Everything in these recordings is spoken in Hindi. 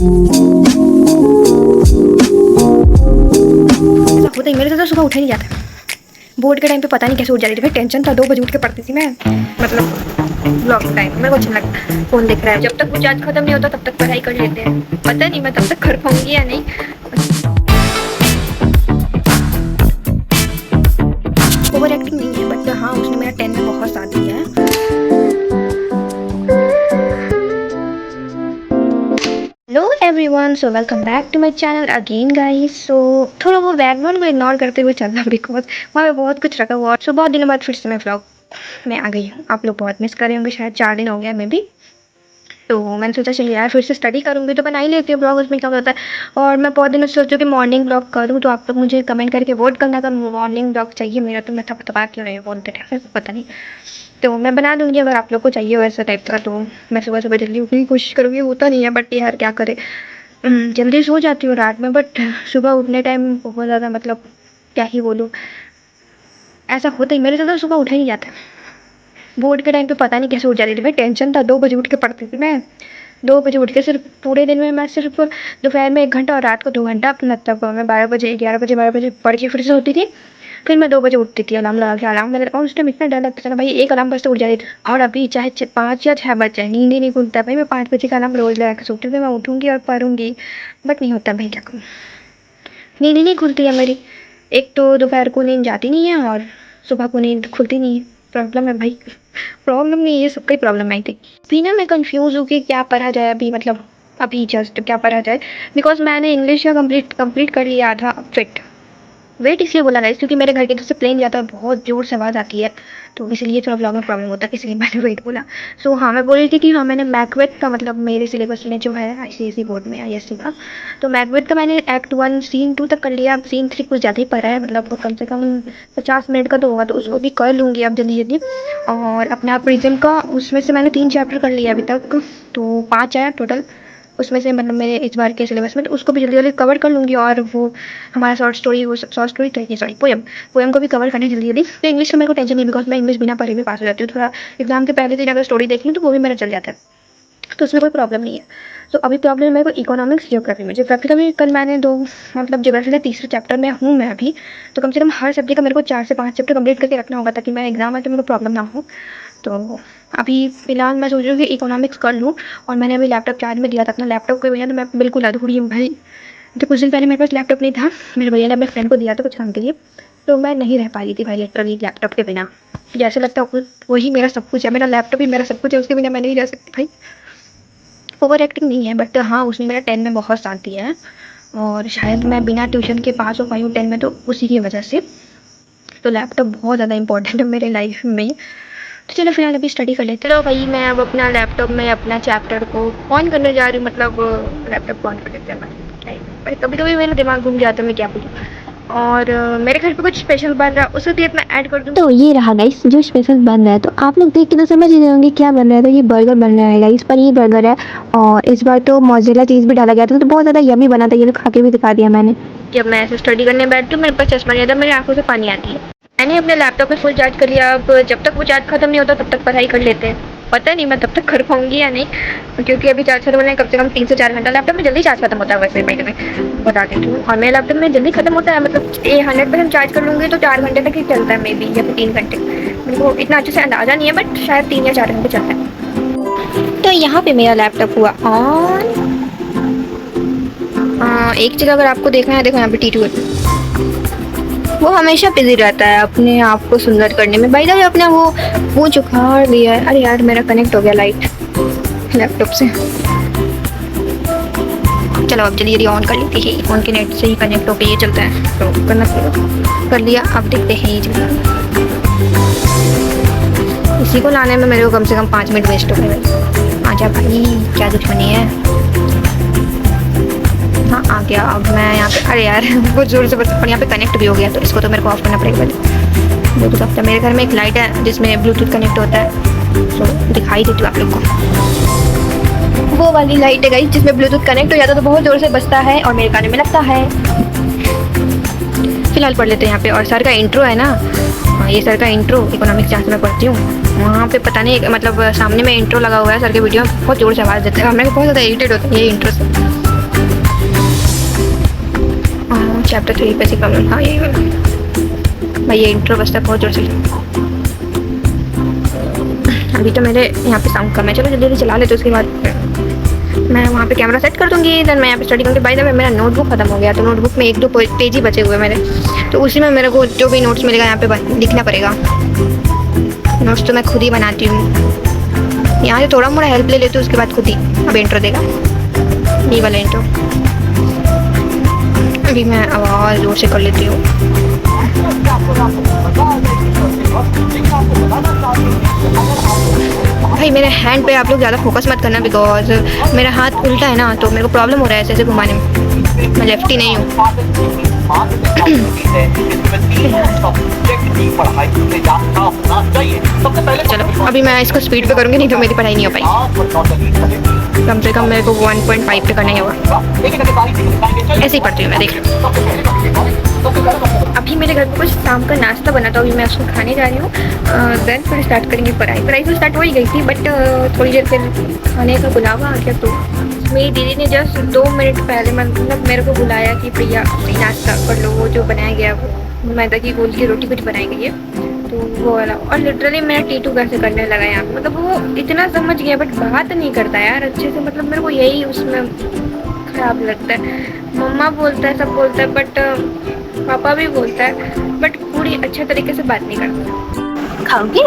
होता ही मेरे से तो सुबह उठा नहीं जाता। बोर्ड के टाइम पे पता नहीं कैसे उठ जाती थी, फिर टेंशन था। 2 बजे उठ के पढ़ती थी मैं, मतलब ब्लॉग टाइम मेरे को अच्छा लगता। फोन देख रहा है, जब तक वो चार्ज खत्म नहीं होता तब तक पढ़ाई कर लेते हैं। पता नहीं मैं तब तक कर पाऊंगी या नहीं। ओवर एक्टिंग नहीं है, बट हाँ उसने मेरा 10 में बहुत साथ दिया है। Hello everyone, so welcome back to my channel again guys. So थोड़ा वो बैकग्राउंड को इग्नोर करते हुए चलना, बिकॉज वहाँ पे बहुत कुछ रखा हुआ। सो बहुत दिनों बाद फिर से मैं व्लॉग में आ गई हूँ। आप लोग बहुत मिस कर रहे होंगे, शायद 4 दिन हो गया मे भी। तो मैंने सोचा चलिए यार फिर से स्टडी करूँगी तो बना ही लेती हूँ ब्लॉग, उसमें क्या होता है। और मैं बहुत दिनों से सोचूँ कि मॉर्निंग ब्लॉग करूँ, तो आप लोग मुझे कमेंट करके वोट करना था मॉर्निंग ब्लॉग चाहिए मेरा। तो मैं थपथपा क्यों रही हूँ बोलते टाइम, पता नहीं। तो मैं बना दूँगी अगर आप लोग को चाहिए वैसा टाइप का। तो मैं सुबह सुबह जल्दी उठने की कोशिश करूँगी, होता नहीं है बट यार क्या करे। जल्दी सो जाती हूँ रात में, बट सुबह उठने टाइम बहुत ज़्यादा, मतलब क्या ही बोलूँ, ऐसा होता ही मेरे से तो सुबह उठा ही नहीं जाता। बोर्ड के टाइम पे पता नहीं कैसे उठ जाती थी, भाई टेंशन था। 2 बजे उठ के पढ़ती थी मैं। 2 बजे उठ के सिर्फ पूरे दिन में मैं सिर्फ दोपहर में 1 घंटा और रात को 2 घंटा, अपना तब मैं 12 बजे 11 बजे 12 बजे पढ़ के फिर से होती थी। फिर मैं 2 बजे उठती थी, अलार्म लगा के। अलार्म लगा, और उस टाइम इतना डर लगता था भाई, एक अलार्म बजते उठ जाती थी। और अभी चाहे 5 या 6 बज जाए, नींद ही नहीं खुलता भाई। मैं 5 बजे का अलार्म रोज लगा के सोचती थी मैं उठूँगी और पढ़ूँगी, बट नहीं होता भाई, क्या करूँ। नींद ही नहीं खुलती है मेरी। एक तो दोपहर को नींद जाती नहीं है और सुबह को नींद खुलती नहीं है। प्रॉब्लम है भाई, प्रॉब्लम नहीं है, ये सबका ही प्रॉब्लम आई थी। अभी ना मैं कंफ्यूज हूँ कि क्या पढ़ा जाए अभी, मतलब अभी जस्ट क्या पढ़ा जाए। बिकॉज मैंने इंग्लिश का कंप्लीट कर लिया था। वेट इसलिए बोला गाइस क्योंकि मेरे घर के दूसरे प्लेन जाता है, बहुत जोर से आवाज़ आती है, तो इसलिए थोड़ा व्लॉग में प्रॉब्लम होता है, इसलिए मैंने वेट बोला। सो हाँ, मैं बोल रही थी कि हाँ मैंने मैकबेथ का, मतलब मेरे सिलेबस में जो है ICSE बोर्ड में ISC का, तो मैकबेथ का मैंने एक्ट 1 सीन 2 तक कर लिया। अब सीन 3 कुछ ज़्यादा ही पड़ा है, मतलब कम से कम 50 मिनट का तो होगा, तो उसको भी कर लूँगी अब जल्दी जल्दी। और अपना प्रिज्म का, उसमें से मैंने 3 चैप्टर कर लिया अभी तक, तो 5 आया टोटल उसमें से, मतलब मेरे इस बार के सिलेबस में। तो उसको भी जल्दी जल्दी कवर कर लूँगी। और वो हमारा शॉर्ट स्टोरी, वो शॉर्ट स्टोरी तो सॉरी पोएम को भी कवर करने जल्दी जल्दी। तो इंग्लिश का मेरे को टेंशन नहीं, बिकॉज मैं इंग्लिश बिना पढ़े भी पास हो जाती हूँ। थोड़ा एग्जाम के पहले दिन अगर स्टोरी देख लूँ तो वो भी मेरा चल जाता है, तो उसमें कोई प्रॉब्लम नहीं है। तो अभी प्रॉब्लम है मेरे को इकोनॉमिक्स ज्योग्राफी में। ज्योग्राफी का भी कल मैंने 2, मतलब ज्योग्राफी के तीसरे चैप्टर में हूँ मैं अभी। तो कम से कम हर सब्जेक्ट का मेरे को 4 से 5 चैप्टर कंप्लीट करके रखना होगा, ताकि मैं एग्जाम में तो मेरे को प्रॉब्लम ना हो। तो अभी फ़िलहाल मैं सोच रही हूँ कि इकोनॉमिक्स कर लूँ। और मैंने अभी लैपटॉप चार्ज में दिया था अपना। लैपटॉप के बिना तो मैं बिल्कुल अधूरी हूँ भाई। तो कुछ दिन पहले मेरे पास लैपटॉप नहीं था, मेरे भैया ने अपने फ्रेंड को दिया था कुछ काम के लिए, तो मैं नहीं रह पा रही थी भाई लिटरली लैपटॉप के बिना। जैसे लगता है वही मेरा सब कुछ है, मेरा लैपटॉप ही मेरा सब कुछ है, उसके बिना मैं नहीं रह सकती भाई। ओवर एक्टिंग नहीं है, बट हाँ उसने मेरा 10 में बहुत साथ दिया है। और शायद मैं बिना ट्यूशन के पास हो पाई हूँ 10 में, तो उसी की वजह से। तो लैपटॉप बहुत ज़्यादा इंपॉर्टेंट है मेरे लाइफ में। तो चलो फिलहाल अभी स्टडी कर लेते। चलो भाई, मैं अब अपना लैपटॉप में अपना चैप्टर को ऑन करने जा रही हूँ, मतलब लैपटॉप को ऑन कर देते हैं भाई। कभी कभी मेरा दिमाग घूम जाता है, मैं क्या बोलूँ। और मेरे घर पे कुछ स्पेशल बन रहा है, उसे भी मैं ऐड कर दूँ। तो ये रहा गाइस जो स्पेशल बन रहा है, तो आप लोग देख के तो समझ ही रहे होंगे क्या बन रहा है। तो ये बर्गर बन रहा है गाइस, पनीर बर्गर है। और इस बार तो मोज़रेला चीज़ भी डाला गया था, तो बहुत ज़्यादा यम्मी बना था। ये तो खा के भी दिखा दिया मैंने। जब मैं ऐसे स्टडी करने बैठती हूँ, मेरे पास चश्मा नहीं आता, मेरी आंखों से पानी आती है। मैंने अपने लैपटॉप में फुल चार्ज कर लिया। अब जब तक वो चार्ज खत्म नहीं होता तब तक पढ़ाई कर लेते हैं। पता नहीं मैं तब तक कर पाऊंगी या नहीं, क्योंकि अभी चार्ज खत्म होने कम से कम 3 से 4 घंटा। लैपटॉप में जल्दी चार्ज खत्म होता है वैसे, मैं बता देती हूँ। और मेरे लैपटॉप में जल्दी खत्म होता है, मतलब 100% चार्ज कर लूँगी तो 4 घंटे तक ही चलता है मे बी, या फिर 3 घंटे। मेरे को इतना अच्छे से अंदाज़ा नहीं है, बट शायद 3 या 4 घंटे चलता है। तो यहाँ पे मेरा लैपटॉप हुआ ऑन। एक चीज़ अगर आपको देखना है, देखो यहाँ पे T2 है, वो हमेशा बिजी रहता है अपने आप को सुंदर करने में। भाई साहब अपना वो जुखाड़ दिया है। अरे यार मेरा कनेक्ट हो गया लाइट लैपटॉप से। चलो अब जल्दी जल्दी ऑन कर लेते हैं, फ़ोन के नेट से ही कनेक्ट होकर ये चलता है, तो करना पड़ेगा। कर लिया, अब देखते हैं ये चलता है। इसी को लाने में मेरे को कम से कम 5 मिनट वेस्ट हो गए। आजा भाई, क्या दुश्मनी है। हाँ आ गया। अब मैं यहाँ पे, अरे यार बहुत ज़ोर से, बस यहाँ पे कनेक्ट भी हो गया, तो इसको तो मेरे को ऑफ करना पड़ेगा। ब्लूटूथ ऑफ है। मेरे घर में एक लाइट है जिसमें ब्लूटूथ कनेक्ट होता है, तो दिखाई देती हूँ आप लोग को। वो वाली लाइट है गाइस जिसमें ब्लूटूथ कनेक्ट हो जाता है, तो बहुत ज़ोर से बजता है और मेरे कान में लगता है। फिलहाल पढ़ लेते हैं यहाँ पे। और सर का इंट्रो है ना, ये सर का इंट्रो इकोनॉमिक्स जहाँ से मैं पढ़ती हूँ, वहाँ पे पता नहीं, मतलब सामने में इंट्रो लगा हुआ है सर के वीडियो में, बहुत ज़ोर से आवाज़ देता है, मेरे को बहुत ज़्यादा इरिटेट होता है ये इंट्रो से। चैप्टर 3 पे सी प्रॉब्लम। हाँ यही वाला भाई, ये इंट्रो बजता है बहुत जोर से। अभी तो मेरे यहाँ पे साउंड कम है, चलो जल्दी जल्दी चला लेते, उसके बाद मैं वहाँ पे कैमरा सेट कर दूँगी, देन मैं यहाँ पे स्टडी करूँगी। बाय द वे मेरा नोटबुक खत्म हो गया, तो नोटबुक में 1-2 पेज ही बचे हुए मेरे, तो उसी में मेरे को जो भी नोट्स मिलेगा यहाँ पे लिखना पड़ेगा। नोट्स तो मैं खुद ही बनाती हूँ, यहाँ से थोड़ा मोड़ा हेल्प ले लेती हूँ, उसके बाद खुद ही अब इंट्रो देगा, ये वाला इंट्रो। अभी मैं आवाज़ जोर से कर लेती हूँ। भाई मेरे हैंड पे आप लोग ज़्यादा फोकस मत करना, बिकॉज मेरा हाथ उल्टा है ना, तो मेरे को प्रॉब्लम हो रहा है ऐसे घुमाने में, मैं लेफ्टी नहीं हूँ। चलो अभी मैं इसको स्पीड पे करूँगी, नहीं तो मेरी पढ़ाई नहीं हो पाई। कम से कम मेरे को 1.5 पे करना ही होगा, ऐसे ही पढ़ती हूँ मैं, देख लो। अभी मेरे घर पर कुछ शाम का नाश्ता बना था, अभी मैं उसको खाने जा रही हूँ, देन फिर स्टार्ट करेंगे पढ़ाई तो स्टार्ट हो ही गई थी, बट थोड़ी देर फिर खाने का बुलावा आ गया, तो मेरी दीदी ने जस्ट 2 मिनट पहले मतलब मेरे को बुलाया कि प्रिया नाश्ता कर लो, वो जो बनाया गया वो मैदा की गोल की रोटी कुछ बनाई गई है, तो वो वाला। और लिटरली मेरा टीटू कैसे करने लगा यहाँ पे, मतलब वो इतना समझ गया बट बात नहीं करता यार अच्छे से, मतलब मेरे को यही उसमें खराब लगता है। मम्मा बोलता है, सब बोलता है, बट पापा भी बोलता है, बट पूरी अच्छे तरीके से बात नहीं करता। खाओगे?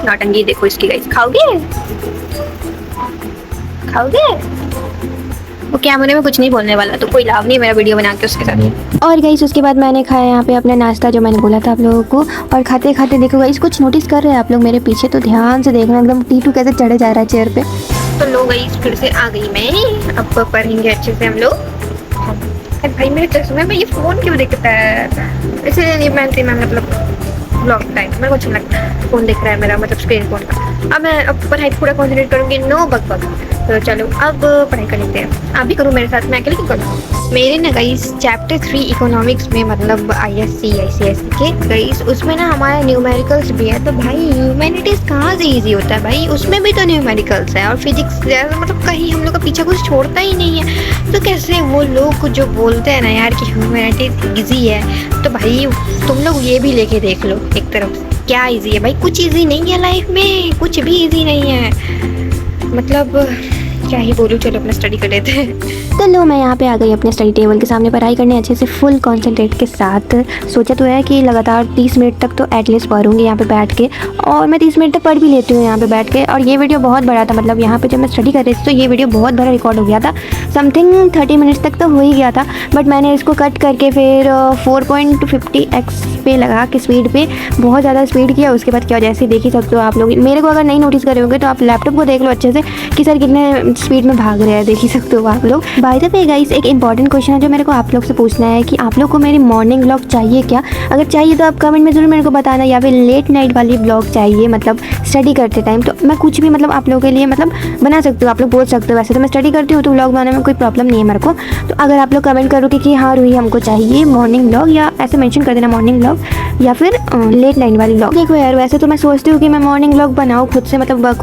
नौटंकी देखो इसकी गाइस, खाओगे? वो कैमरे में कुछ नहीं बोलने वाला, तो कोई लाभ नहीं मेरा वीडियो बना के उसके साथ। और गाइस उसके बाद मैंने खाया यहाँ पे अपना नाश्ता, जो मैंने बोला था आप लोगों को, और खाते खाते देखो गाइस कुछ नोटिस कर रहे हैं आप लोग मेरे पीछे, तो ध्यान से देखना, एकदम टीटू कैसे चढ़े जा रहा है चेयर पे। तो लो गाइस फिर से आ गई मैं, अब पढ़ेंगे अच्छे से हम लोग। भाई मेरे चश्मे में ये फ़ोन क्यों दिखता है, इसलिए नहीं पहनती मैं, मतलब ब्लॉग टाइम मेरे को अच्छा लगता है, फ़ोन दिख रहा है मेरा, मतलब स्क्रीन फ़ोन का। अब मैं पढ़ाई पूरा कॉन्सेंट्रेट करूँगी, नो बक। तो चलो अब पढ़ाई कर लेते हैं, आप भी करो मेरे साथ, मैं अकेले क्यों करूँ। मेरे ना गाइस चैप्टर 3 इकोनॉमिक्स में, मतलब ISC ICSE के गाइस, उसमें ना हमारा न्यूमेरिकल्स भी है, तो भाई ह्यूमैनिटीज़ कहाँ से ईजी होता है भाई, उसमें भी तो न्यूमेरिकल्स है, और फिजिक्स मतलब कहीं हम लोग का पीछा कुछ छोड़ता ही नहीं है। तो कैसे वो लोग जो बोलते हैं ना यार कि ह्यूमैनिटीज़ ईजी है, तो भाई तुम लोग ये भी लेके देख लो एक तरफ से, क्या ईजी है भाई, कुछ ईजी नहीं है लाइफ में, कुछ भी ईजी नहीं है, मतलब क्या ही बोलूँ। चलो अपना स्टडी कर लेते हैं। तो लो मैं यहाँ पे आ गई अपने स्टडी टेबल के सामने पढ़ाई करने अच्छे से फुल कंसंट्रेट के साथ। सोचा तो है कि लगातार 30 मिनट तक तो एटलीस्ट पढ़ूंगी यहाँ पे बैठ के, और मैं 30 मिनट तक पढ़ भी लेती हूँ यहाँ पे बैठ के। और ये वीडियो बहुत बड़ा था, मतलब यहाँ पे जब मैं स्टडी कर रही थी तो ये वीडियो बहुत बड़ा रिकॉर्ड हो गया था, समथिंग 30 मिनट्स तक तो हो ही गया था, बट मैंने इसको कट करके फिर 4.50x पे लगा के स्पीड पे बहुत ज़्यादा स्पीड किया। उसके बाद क्या, जैसे देख ही सकते हो आप लोग, मेरे को अगर नहीं नोटिस करे होंगे तो आप लैपटॉप को देख लो अच्छे से कि सर कितने स्पीड में भाग रहे हैं, देख ही सकते हो आप लोग। बाय द वे गाइस एक इंपॉर्टेंट क्वेश्चन है जो मेरे को आप लोग से पूछना है कि आप लोग को मेरी मॉर्निंग ब्लॉग चाहिए क्या? अगर चाहिए तो आप कमेंट में ज़रूर मेरे को बताना, या फिर लेट नाइट वाली ब्लॉग चाहिए, मतलब स्टडी करते टाइम, तो मैं कुछ भी मतलब आप लोगों के लिए मतलब बना सकती हूँ, आप लोग बोल सकते हो। वैसे तो मैं स्टडी करती हूँ तो ब्लॉग बनाने में कोई प्रॉब्लम नहीं है मेरे को, तो अगर आप लोग कमेंट करोगे कि हाँ रूही हमको चाहिए मॉर्निंग ब्लॉग, या ऐसे मेंशन कर देना मॉर्निंग ब्लॉग या फिर लेट नाइट वाली ब्लॉग। देखो यार वैसे तो मैं सोचती हूँ कि मैं मॉर्निंग ब्लॉग बनाऊँ खुद से, मतलब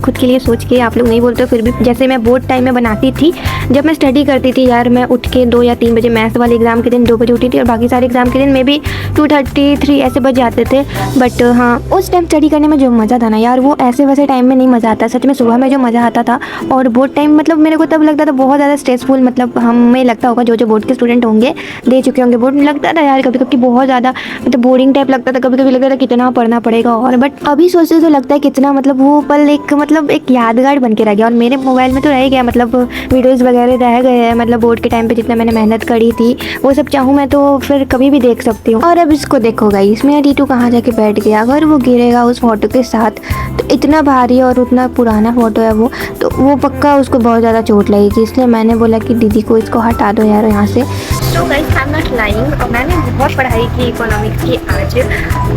खुद के लिए सोच के, आप लोग नहीं बोलते फिर भी। जैसे मैं बोर्ड टाइम में बनाती थी जब मैं स्टडी करती थी यार, मैं उठ के 2 या 3 बजे, मैथ्स वाले एग्जाम के दिन 2 बजे उठी थी, और बाकी सारे एग्जाम के दिन में भी 2:33 ऐसे बज जाते थे। बट हाँ उस टाइम स्टडी करने में जो मज़ा था ना यार, वो ऐसे वैसे टाइम में नहीं मज़ा आता सच में। सुबह में जो मज़ा आता था, और बोर्ड टाइम मतलब मेरे को तब लगता था बहुत ज़्यादा स्ट्रेसफुल, मतलब हमें लगता होगा जो बोर्ड के स्टूडेंट होंगे दे चुके होंगे बोर्ड, लगता था यार कभी कभी बहुत ज़्यादा मतलब बोरिंग टाइप लगता था, कभी कभी लगता था कितना पढ़ना पड़ेगा। और बट अभी सोचते तो लगता है कितना मतलब वो पल एक यादगार बन के रह गया, और मेरे मोबाइल में तो रह गया, मतलब वीडियोज़ वगैरह रह गए हैं, मतलब बोर्ड के टाइम पे जितना मैंने मेहनत करी थी वो सब चाहूँ मैं तो फिर कभी भी देख सकती हूँ। और अब इसको देखो गाइस, मेरा टीटू कहाँ जाके बैठ गया, अगर वो गिरेगा उस फोटो के साथ तो इतना भारी और उतना पुराना फोटो है वो, तो वो पक्का उसको बहुत ज़्यादा चोट लगेगी, इसलिए मैंने बोला कि दीदी को इसको हटा दो यार यहाँ से। So guys I am not lying, और मैंने बहुत पढ़ाई की इकोनॉमिक्स की आज,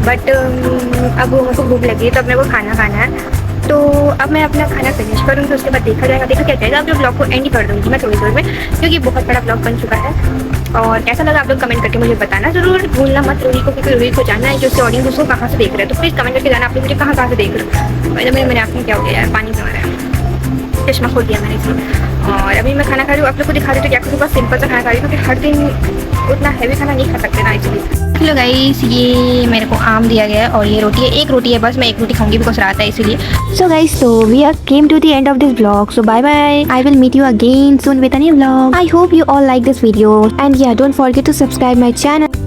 बट अब मेरे को भूख लगी तो अब मेरे को खाना है, तो अब मैं अपना खाना फिनिश करूँगी, उसके बाद देखा क्या जाएगा। अब जो ब्लॉग को एंड कर दूँगी मैं थोड़ी देर में, क्योंकि बहुत बड़ा ब्लॉग बन चुका है। और कैसा लगा आप लोग कमेंट करके मुझे बताना जरूर, भूलना मत रूही को, क्योंकि रूही को जानना है कि उसके ऑडियंस उसको कहाँ से देख रहे हैं, तो प्लीज़ कमेंट करके जाना आप लोग मुझे कहाँ से देख रहे हो। मेरे आँख में क्या हो गया यार, पानी से आ रहा है। चश्मा खोल दिया मैंने इसलिए। और अभी मैं खाना खा रही हूँ, आप लोग को दिखा रही हूँ तो क्या करूँ, बस सिंपल सा खाना खा रही हूँ क्योंकि हर दिन उतना हैवी खाना नहीं खा सकते ना इसलिए। हेलो गाइस, ये मेरे को आम दिया गया है और ये रोटी है, एक रोटी है बस, मैं एक रोटी खाऊंगी बिकॉज रात है इसीलिए। So guys, so we are came to the end of this vlog, so bye bye, I will meet you again soon with a new vlog. I hope you all like this video and yeah, don't forget to subscribe my channel.